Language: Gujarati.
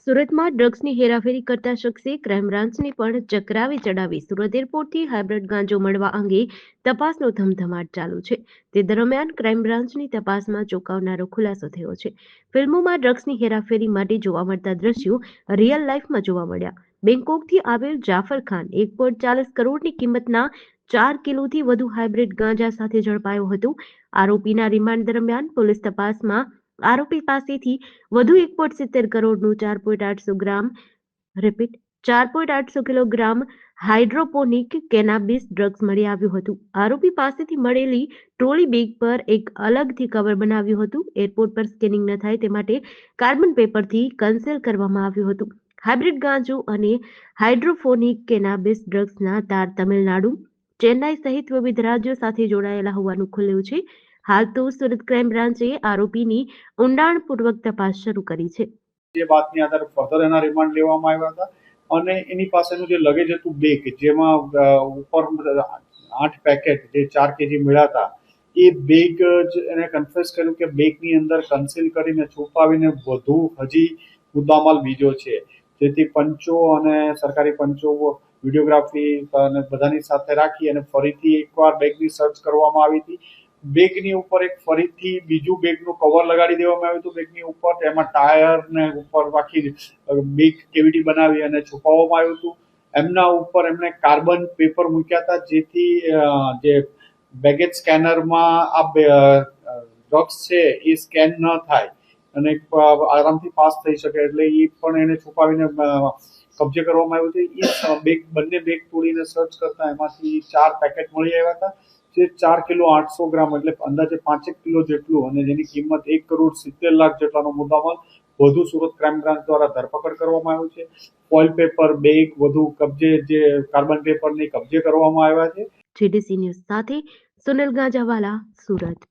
સુરતમાં ડ્રગ્સની હેરાફેરી કરતા શખ્સે ક્રાઇમ બ્રાન્ચને પણ ચકરાવી ચડાવી. સુરત એરપોર્ટથી હાઇબ્રિડ ગાંજો મળવા અંગે તપાસનો ધમધમાટ ચાલુ છે. તે દરમિયાન ક્રાઇમ બ્રાન્ચની તપાસમાં ચોંકાવનારો ખુલાસો થયો છે. ફિલ્મોમાં ડ્રગ્સની હેરાફેરી માટે જોવા મળતા દ્રશ્યો રિયલ લાઈફમાં જોવા મળ્યા. બેંકોકથી આવેલ જાફર ખાન 1.40 કરોડની કિંમતના 4 કિલોથી વધુ હાઇબ્રિડ ગાંજા સાથે ઝડપાયો હતો. આરોપીના રિમાન્ડ દરમિયાન પોલીસ તપાસમાં આરોપી પાસેથી વધુ 1.70 કરોડનું 4.800 ગ્રામ રિપીટ 4.800 કિલોગ્રામ હાઇડ્રોપોનિક કેનાબિસ ડ્રગ્સ મળી આવ્યું હતું. આરોપી પાસેથી મળેલી ટ્રોલી બેગ પર એક અલગથી કવર બનાવ્યું હતું. એરપોર્ટ પર સ્કેનિંગ ન થાય તે માટે કાર્બન પેપરથી કન્સીલ કરવામાં આવ્યું હતું. હાઇબ્રિડ ગાંજો અને હાઇડ્રોફોનિક કેનાબિસ ડ્રગ્સના તાર તમિલનાડુ, ચેન્નાઈ સહિત વિવિધ રાજ્યો સાથે જોડાયેલા હોવાનું ખુલ્યું છે. હાલ તો સુરત ક્રાઇમ બ્રાન્ચે આરોપીની ઊંડાણપૂર્વક તપાસ શરૂ કરી છે. જે વાતની આધારે ફર્ધર એના રિમાન્ડ લેવામાં આવ્યા હતા અને એની પાસેનું જે લગેજ હતું બેગ, જેમાં ઉપર 8 પેકેટ જે 4 કેજી મળ્યા હતા, એ બેગ જ એને કન્ફેસ કર્યું કે બેગની અંદર કન્સીલ કરીને છુપાવીને વધુ હજી મુદ્દામાલ બીજો છે. જેથી પંચો અને સરકારી પંચો વિડીયોગ્રાફી અને બધાની સાથે રાખી અને ફરીથી એકવાર બેગની સર્ચ કરવામાં આવી હતી. બેગની ઉપર એક ફરીથી બીજું બેગનું કવર લગાડી દેવામાં આવ્યું હતું. બેગની ઉપર તેમાં ટાયર ને ઉપર આખી બેગ કેવિટી બનાવી અને છુપાવવામાં આવ્યું હતું. એમના ઉપર એમણે કાર્બન પેપર મૂક્યા હતા, જેથી જે બેગેજ સ્કેનરમાં આ ડ્રગ્સ છે એ સ્કેન ન થાય અને આરામથી પાસ થઈ શકે, એટલે એ પણ એને છુપાવીને કબજે કરવામાં આવ્યું હતું. એ બંને બેગ તોડીને સર્ચ કરતા એમાંથી 4 પેકેટ મળી આવ્યા હતા, જે 4 કિલો 800 ગ્રામ એટલે અંદાજે 5 કિલો જેટલું અને જેની કિંમત 1.70 કરોડ જેટલાનો મુદ્દામાલ વધુ સુરત ક્રાઇમ બ્રાન્ચ દ્વારા ધરપકડ કરવામાં આવ્યું છે. ફોઇલ પેપર, બેગ વધુ કબજે, જે કાર્બન પેપરની કબજે કરવામાં આવ્યા છે. GDC ન્યૂઝ સાથે સુનિલ ગાંજાવાલા, સુરત.